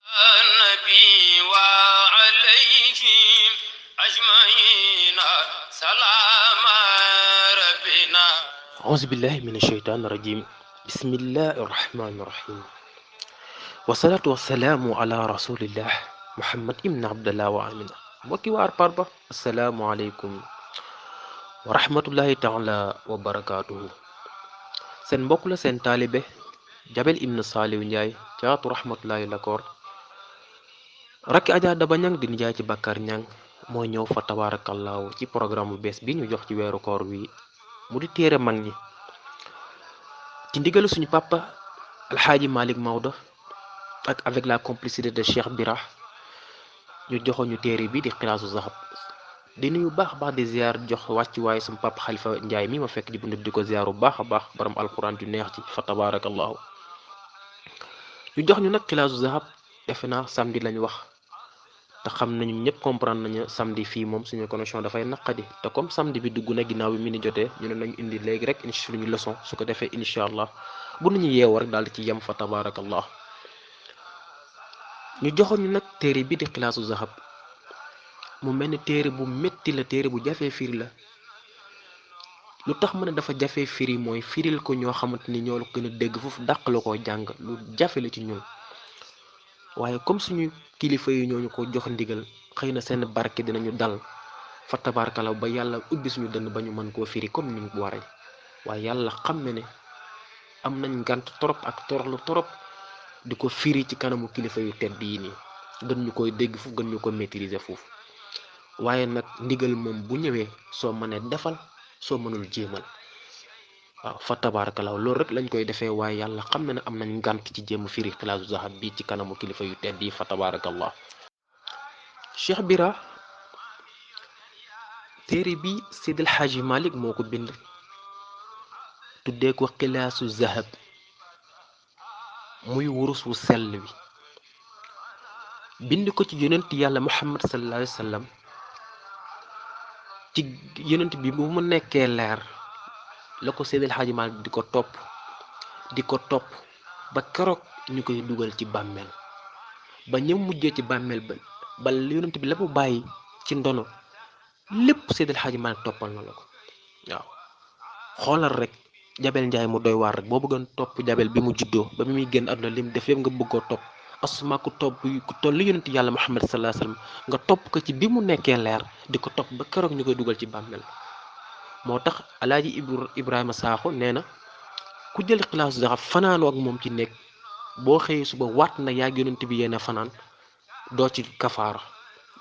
النبي وعليهم أجمعين سلام ربنا. أعوذ بالله من الشيطان الرجيم. بسم الله الرحمن الرحيم، والصلاة والسلام على رسول الله محمد ibn Abdallah wa amina. mbokki waar Parba, assalaamu aleykum wa rahmatullahi taala wa barakaatuhu. seen mbokk la seen taalibe Jabel ibn Saliou Ndiaye caatu rahmatullahi lakoor rakki Adja Daba Ñang di nijaay ci Bakar Ñang moo ñëw fa tabaarakallaahu ci programme bu bees bi ñu jox ci weeru koor wi mu di téere mag ñi ci ndigalu suñu papa alxaaji Malick Maodo ak avec la complicité de Cheikh Bira ñu joxoon ñu téere bi di xilaasu zahab. di nuyu baax baax di ziar jox wàccuwaay sama papa Xalifa Njaay mi ma fekk di bundu di ko ziar bu baax a baax borom alquran ju neex ci fa tabaarakallaahu ñu jox ñu nag xilaasu zahab. defe naa samedi lañ wax te xam nañu ñëpp comprendre nañu samedi fii moom suñu connexion dafay naqadi te comme samedi bi dugg na ginnaaw bi mi ni jotee ñu ne nañu indi léegi rek incha suñu leçon su ko defee incha allah bu nañu yeewoo rek daal di ci yem fa tabaarakallah. ñu joxoon ñu nag téere bi di xilaasu zahab mu mel ni téere bu métti la, téere bu jafee firi la. lu tax ma ne dafa jafee firi mooy firil ko ñoo xamante ni ñoo la gën a dégg foofu dàq la koo jàng lu jafe la ci ñun. waaye comme suñu kilifa yi ñooñu ko jox ndigal xëy na seen barke dinañu dal fa tabaarkala ba yàlla ubbi suñu dënn ba ñu mën koo firi comme ni mu waree. waaye yàlla xam na ne am nañ ngant torop ak toroxlu torop di ko firi ci kanamu kilifa yu tedd yi nii gën ñu koy dégg foofu gën ñu ko maîtriser foofu. waaye nag ndigal moom bu ñëwee soo mënee defal soo mënul jéemal. waaw fa tabaarakallaa loolu rek lañ koy defee waaye yàlla xam na ne am nañ ngànt ci jéem firi xilaasu zahab bi ci kanamu kilifa yu tedd yi fa tabaarakallaa. Cheikh Bira téere bi Seydil Xaaji Malik moo ko bind tuddee ko xilaasu zahab muy wurus wu sell wi bind ko ci yonent yàlla Muhammad sallallahu alayhi wa sallam ci yonent bi bu mu nekkee leer la ko Seydil Xaaji Maalik di ko topp ba keroog ñu koy dugal ci bàmmeel ba ñëm mujjee ci bàmmeel ba yonent bi la mu bàyyi ci ndono lépp Seydil Xaaji Maalik toppal na la ko. waaw xoolal rek Jabel Njaay mu doy waar rek boo bëggoon topp Jabel bi mu juddoo ba bi muy génn àdduna lim def yëpp nga bëggoo topp asuma ku toll li yonent yàlla Muhammad sallallahu alayhi wa sallam nga topp ko ci bi mu nekkee leer di ko topp ba keroog ñu koy dugal ci bàmmeel. moo tax alaaji Ibrahima Sakho nee na ku jël xilaasu zahab fanaanoo ak moom ci nekk boo xëyee suba waat na yaa yonent bi yéen a fanaan doo ci kafaara.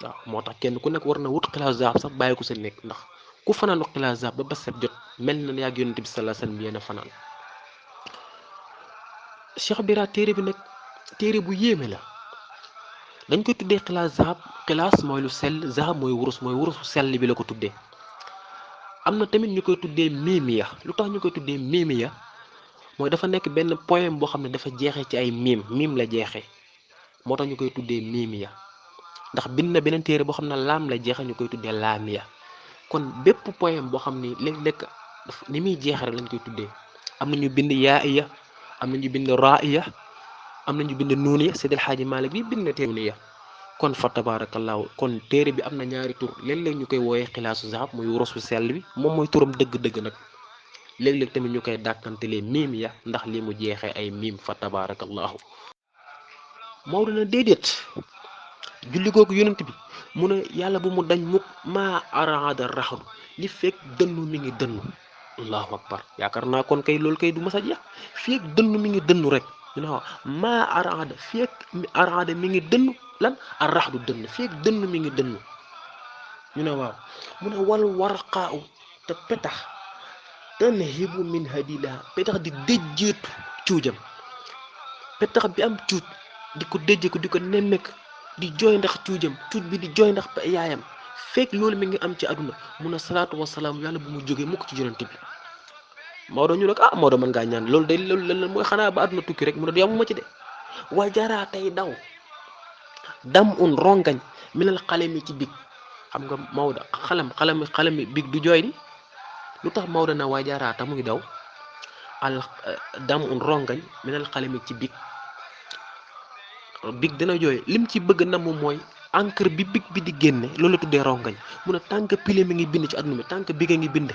waaw moo tax kenn ku nekk war na wut xilaasu zahab sax bàyyi ko sa nekk ndax ku fanaanoo xilaasu zahab ba ba set jot mel na yaa yonent bi sallallahu alayhi wasallam yéen a fanaan. Cheikh Bira téere bi nag téere bu yéeme la dañ koy tuddee xilaasu zahab. xilaas mooy lu sell, zahab mooy wurus sell bi la ko tuddee. am na tamit ñu koy tuddee miimiya. lu tax ñu koy tuddee miimiya mooy dafa nekk benn poème boo xam ne dafa jeexee ci ay miim la jeexee moo tax ñu koy tuddee miimiya. ndax bind na beneen téere boo xam ne laam la jeexee ñu koy tuddee laamiya. kon bépp poème boo xam ni léeg-léeg ni muy jeexee rek lañ koy tuddee. am na ñu bind yaaiya, am na ñu bind raaiya, am na ñu bind nuuniya. Seydil Xaaji Maalik bi bind na téere nuuniya. kon fa tabaarakallaahu kon téere bi am na ñaari tur léeg-léeg ñu koy wooyee xilaasu zahab muy wurus bu sell bi moom mooy turam dëgg-dëgg nag. léeg-léeg tamit ñu koy dàkkantelee miim ya ndax li mu jeexee ay miim fa tabaarakallaahu. Maodo na déedéet julli googu yonent bi mu ne yàlla bu mu dañ mukk maa araada raxdu li fekk dënnu mi ngi dënnu. allahu akbar yaakaar naa kon kay loolu kay du mas a jeex fekk dënnu mi ngi dënnu rek ñu ne maa araada fekk araada mi ngi dënnu lan a raxdu dënn fekk dënn mi ngi dënn ñu ne waaw mu ne wal warqaaw te petax tan hibu min hadilaha petax di déjjeetu cuujam petax bi am cuuj di ko déjje ko di ko nemmek di jooy ndax cuujam cuuj bi di jooy ndax yaayam fekk loolu mi ngi am ci àdduna mun a salaatu wasalaam yàlla bu mu jógee mukk ci yonent bi. Maodo ñu ne ko Maodo mën ngaa ñaan loolu day loolu mooy xanaa ba àdduna tukki rek mu ne yamuma ci de wajaraa tey daw dam un rongañ minal xalami ci big. xam nga Maodo xalami big du jooy di lu tax Maodo na waajaraata muy daw al dam un rongañ minal xalami ci big big dina jooy lim ci bëgg na moom mooy encre bi big bi di génne loolu la tuddee rongañ mun a tànk pile mi ngi bind ci àdduna bi tànk big a ngi bind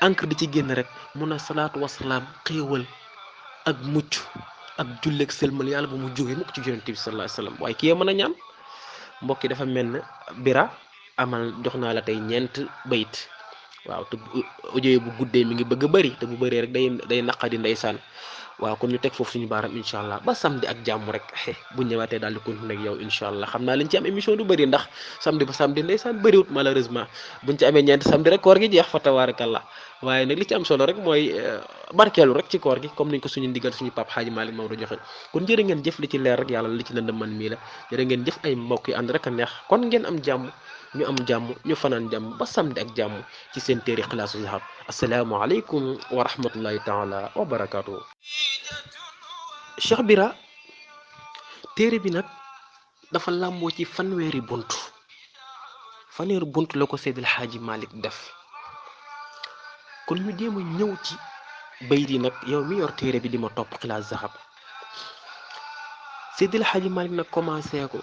encre di ci génn rek mun a salaatu wasalaam xéewal ak mucc ak julleeg sëlmal yàlla bu mu jógee mukk ci yonent bi sallallahu alayhi wasallam waaye kii mën a ñaan mbokk yi dafa mel ne bira amal jox naa la tey ñeent bayit waaw te audio bu guddee mi ngi bëgg a bëri te bu bëree rek day naqadi ndeysaan waaw kon ñu teg foofu suñu baaram incha allah ba samedi ak jàmm rek bu ñëwaatee daal di continuer ak yow incha allah xam naa liñ ci am émission du bëri ndax samedi ba samedi ndeysaan bëriwut malheureusement buñ ci amee ñeenti samedi rek koor gi jeex fa tabaarakallah waaye nag li ci am solo rek mooy barkeelu rek ci koor gi comme niñ ko suñu ndigal suñu pap Xaaji Malick Maodo joxe kon jërë ngeen jëf li ci leer rek yàlla li ci lëndëm man mii la jërë ngeen jëf ay mbokk yi ànd rek a neex kon ngeen am jàmm ñu am jàmm ñu fanaan jàmm ba samedi ak jàmm ci seen téere Xilaasu Zahab assalaamu aleykum wa rahmatullahi taala wa barakaatu. Cheikh Bira téere bi nag dafa làmboo ci fanweeri bunt la ko Seydil Xaaji Malick def kon ñu jéem a ñëw ci bayit yi nag yow mi yor téere bi di ma topp Xilaasu Zahab Seydil Xaaji Malick nag commencé ko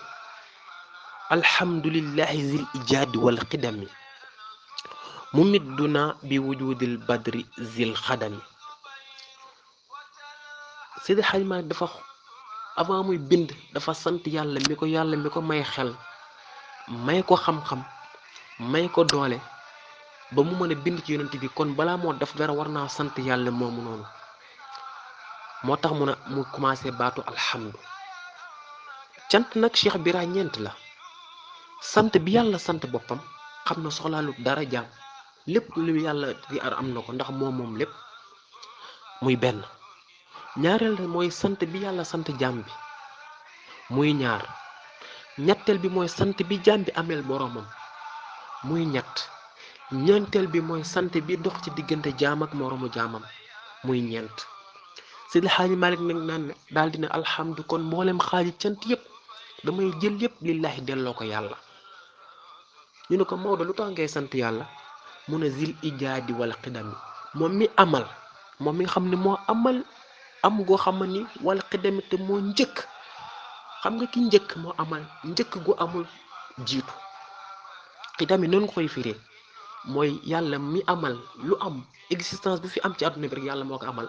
alhamdulillahi zil ijaadi wal xidami mumidduna bi wujudil badri zil xadami Seydi Xaaji Maalik dafa avant muy bind dafa sant yàlla mi ko may xel may ko xam-xam may ko doole ba mu mën a bind ci yonent bi kon balaa moo def dara war naa sant yàlla moomu noonu moo tax mu commencé baatu alhamdu cant nag Cheikh Bira ñeent la sant bi yàlla sant boppam xam na soxlaalu dara jaam lépp lu yàlla di am na ko ndax moom lépp muy benn ñaareel mooy sant bi yàlla sant jaam bi muy ñaar ñetteel bi mooy sant bi jaam bi ameel boroomam muy ñett ñeenteel bi mooy sant bi dox ci diggante jaam ak moroomu jaamam muy ñeent Seydi Xaaji Malick nag naan daal dina alhamdu kon mboolem xaaji cant yépp damay jël yépp lillaahi delloo ko yàlla ñu ne ko Maodo lu tax ngay sant yàlla mu ne zil ijaadi wal xidami moom mi nga xam ne moo amal am goo xam ni wal xidami te moo njëkk xam nga ki njëkk moo amal njëkk gu amul jiitu xidami noonu nga koy firee mooy yàlla mi amal lu am existence bu fi am ci àdduna bi rek yàlla moo ko amal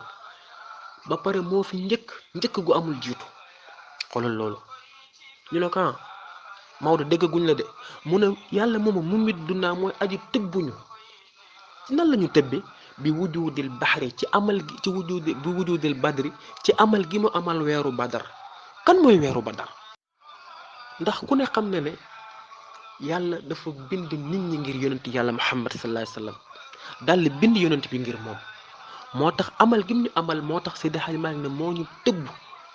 ba pare moo fi njëkk gu amul jiitu xoolal loolu ñu ne ko Maodo déggaguñ la de mu ne yàlla moom mu mit dunaa mooy aji tëbbuñu ci nan la ñu tëbbi bi wujudil baxri ci amal gi ci wujudil badri ci amal gi mu amal weeru badar kan mooy weeru badar ndax ku ne xam ne yàlla dafa bind nit ñi ngir yonent yàlla Muhammad sallallahu alayhi wasallam daldi bind yonent bi ngir moom moo tax amal gi mu ñu amal moo tax Seydi Hadji Malick ne moo ñu tëbb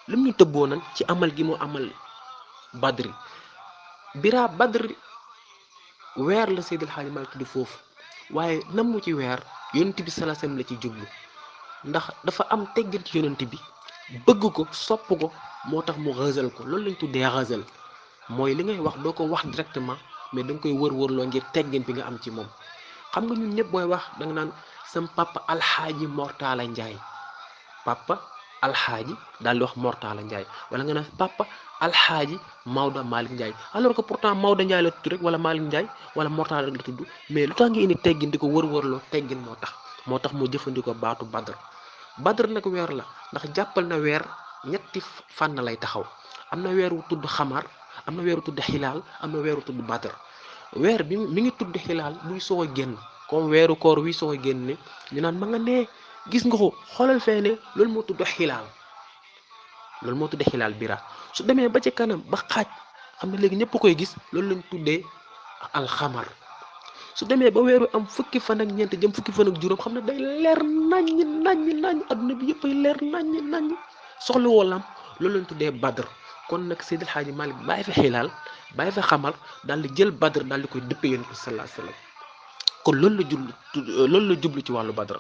li mu ñu tëbboo nag ci amal gi mu amal badri Bira badri weer la Seydi Hadji Malick di foofu waaye nam mu ci weer yonent bi sallallahu alayhi wasallam la ci jublu ndax dafa am teggin ci yonent bi bëgg ko sopp ko moo tax mu xësal ko loolu lañ tuddee xësal mooy li ngay wax doo ko wax directement mais da nga koy wër-wërloo ngir teggin bi nga am ci moom xam nga ñun ñëpp booy wax da nga naan sam papa alxaaji Mortala Njaay papa alxaaji daal di wax Mortala Njaay wala nga naan papa alxaaji Maodo Malick Ndiaye alors que pourtant Maodo Ndiaye la tudd rek wala Malick Ndiaye wala Mortala rek la tudd mais lu tax nga indi teggin di ko wër-wërloo teggin moo tax mu jëfandikoo baatu badr nag weer la ndax jàppal na weer ñetti fànn lay taxaw am na weer wu tudd xamar am na weer wu tudd xilaal am na weer wu tudd badr weer bi mi ngi tudd xilaal buy soog a génn comme weeru koor wi soog a génn ne ñu naan ma nga nee gis nga ko xoolal fee ne loolu moo tudd xilaal Bira su demee ba ci kanam ba xaaj xam ne léegi ñëpp koy gis loolu lañ tuddee alxamar su demee ba weeru am fukki fan ak ñeent jëm fukki fan ak juróom xam ne day leer naññ adduna bi yëpp ay leer naññ soxla woo lam loolu lañ tuddee badr kon nag Seydil Hadji Malick bàyyi fa xilaal bàyyi fa xamar daal di jël badr daal di koy dëppee yonent bi sallallahu alayhi wasallam kon loolu la jublu ci wàllu badr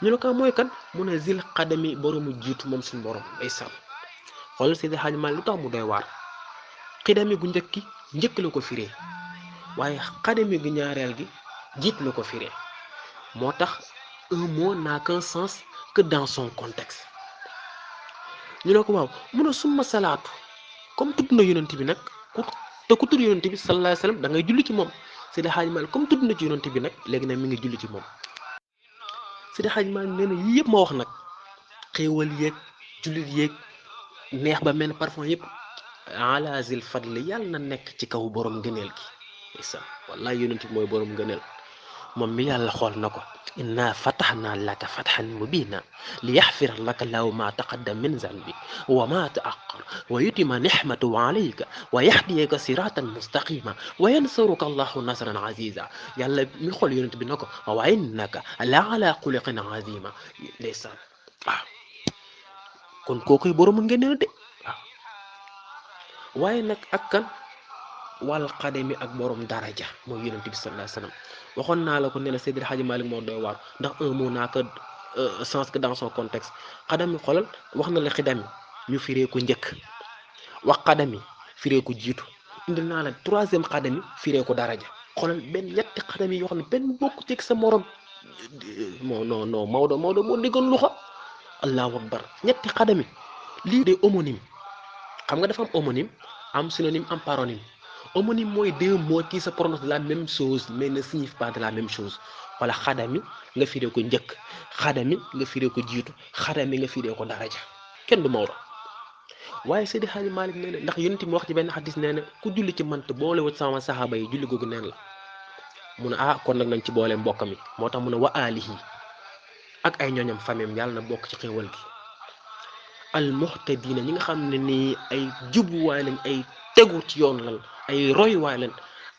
ñu ne ko mooy kan mu ne zil xadami boroomu jiitu moom suñu borom day sàmm xoolal Seydil Hadji Malick lu tax mu doy waar xidami gu njëkk la ko firee waaye xadami gu ñaareel gi jiit la ko firee moo tax un mot n'a qu'un sens que dans son contexte ñu ne ko waaw mu ne summa salaatu comme tudd na yonent bi nag ku tudd yonent bi sallallahu alayhi wa sallam da ngay julli ci moom Seydi Hadji Malick comme tudd na ci yonent bi nag léegi nag mi ngi julli ci moom Seydi Hadji Malick nee na yii yëpp ma wax nag xéewal yéeg jullit yéeg neex ba mel parfum yëpp ala zil fadli yàlla na nekk ci kaw borom ngëneel gi isa wallahi yonent bi mooy borom ngëneel moom mi yàlla xool na ko inna fatahnaa laka fathan mubiina li yaxfira laka lahu ma taqaddam min zanbi wa ma taaqar wa yutima nixmatahu alayka wa yahdiyaka siratan mustaqima wa yansuruka allahu nasran aziza yàlla mi xool yonent bi na ko wa innaka la ala xuliqin azima ndeysaan waaw kon kookoy borom ngëneel de waaw waaye nag ak kan wal xadami ak borom daraja moom yonent bi sallallahu alayhi wa sallam waxoon naa la ko ne la Seydi Hadji Malick moo doy waar ndax un mot naa ko sens que dans son contexte xadami xolal wax na la xidami ñu firee ko njëkk wax xadami firee ko jiitu indi naa la troisième xadami firee ko daraja xolal benn ñetti xadami yoo xam ne benn bokku ci sa morom non Maodo moo déggoon luxa allahu akbar ñetti xadami lii de homonyme xam nga dafa am homonyme am synonyme am paronyme homonyme mooy deux mots qui se prononcent de la même chose mais ne signifient pas de la même chose wala xadami nga firee ko njëkk xadami nga firee ko jiitu xadami nga firee ko daraja kenn du Maodo waaye Seydi Hadji Malick nee na ndax yonent mi wax ci benn xadis nee na ku julli ci mant boole wut sama saxaaba yi julli googu neen la mu ne kon nag nañ ci boole mbokk mi moo tax mu ne wa alihi ak ay ñooñam famem yàlla na bokk ci xéewal gi al muhtadina ñi nga xam ne nii ay jubuwaay lañ ay tegu ci yoon lan ay roywaay lañ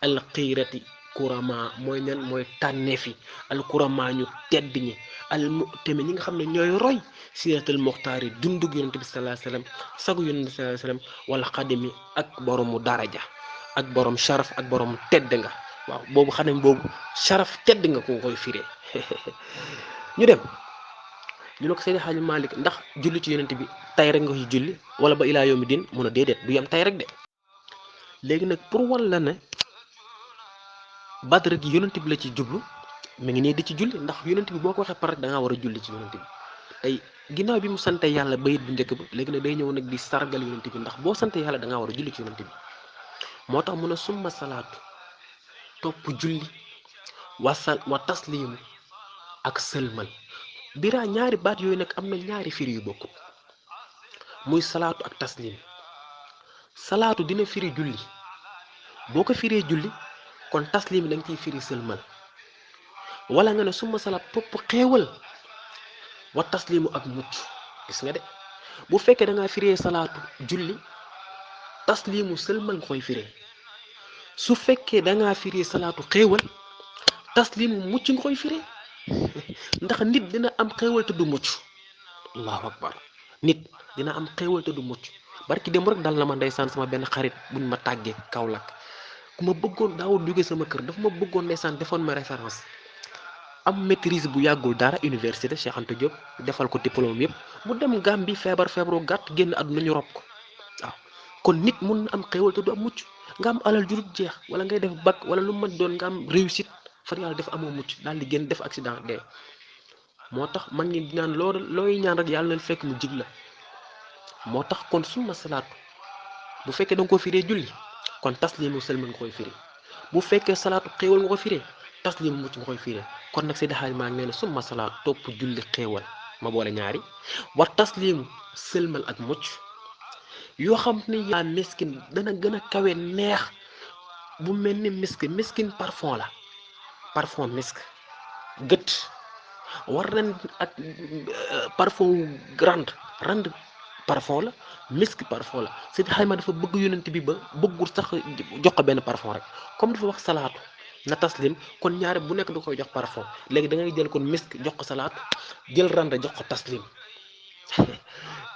al xiirati kurama mooy nen mooy tànneefi al kurama ñu tedd ñi al mutami ñi nga xam ne ñooy roy siratal muxtaar yi dundug yonent bi sallallahu alayhi wasallam sagu yonent bi sallallahu alayhi wasallam wala xadimi ak boromu daraja ak borom sharaf ak borom tedd nga waaw boobu xadami boobu sharaf tedd nga ko koy firee ñu dem ñu ne ko Seydi Hadji Malick ndax julli ci yonent bi tay rek nga ci julli wala ba ilaa yawmi din mun a déedéet du yam tay rek de léegi nag pour wan la ne Badr gi yonent bi la ci jublu mi ngi nii di ci julli ndax yonent bi boo ko waxee par rek da ngaa war a julli ci yonent bi tey ginnaaw bi mu sante yàlla bayit bu njëkk ba léegi nag day ñëw nag di sargal yonent bi ndax boo sante yàlla da ngaa war a julli ci yonent bi moo tax mun a summa salaatu topp julli wa taslimu ak sëlmal biraa ñaari baat yooyu nag am na ñaari firi yu bokkut muy salaatu ak taslim salaatu dina firi julli boo ko firee julli kon taslim da nga ciy firi sëlmal wala nga ne summa salaat topp xéewal wa taslimu ak mucc gis nga de bu fekkee da ngaa firee salaatu julli taslimu sëlmal nga koy firee su fekkee da ngaa firee salaatu xéewal taslimu mucc nga koy firee ndax nit dina am xéewal te du mucc allahu akbar nit dina am xéewal te du mucc barki dem rek dal na ma ndeysaan sama benn xarit buñ ma tàggee Kaolack ku ma bëggoon daawul jóge sama kër dafa ma bëggoon ndeysaan defoon ma référence am maîtrise bu yàggul dara université Cheikh Anta Diop defal ko diplôme yëpp mu dem Gambie feebaru gàtt génn àdduna ñu rob ko waaw kon nit mun na am xéewal te du am mucc nga am alal jurut jeex wala ngay def bac wala lu ma doon nga am réussite far yàlla def amoo mucc daal di génn def accident dee moo tax man ngi ñaan looy ñaan rek yàlla na fekk mu jig la moo tax kon summa salaatu bu fekkee da nga ko firee julli kon taslimu sëlmal nga koy firee bu fekkee salaatu xéewal nga ko firee taslimu mucc nga koy firee kon nag Seydi Hadji Malick nee na summa salaatu topp julli xéewal ma boole ñaari war taslimu sëlmal ak mucc yoo xam ne yaa miskin dana gën a kawe neex bu mel ni miskin parfum la parfum misk gët war ren ak parfum rand parfum la misk parfum la Seydi Hadji Malick dafa bëgg yonent bi ba bëggul sax jox ko benn parfum rek comme dafa wax salaatu na taslim kon ñaari bu nekk du koy jox parfum léegi da ngay jël kon misk jox ko salaatu jël rand jox ko taslim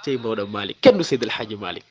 cey Maodo Malick kenn du Seydi Hadji Malick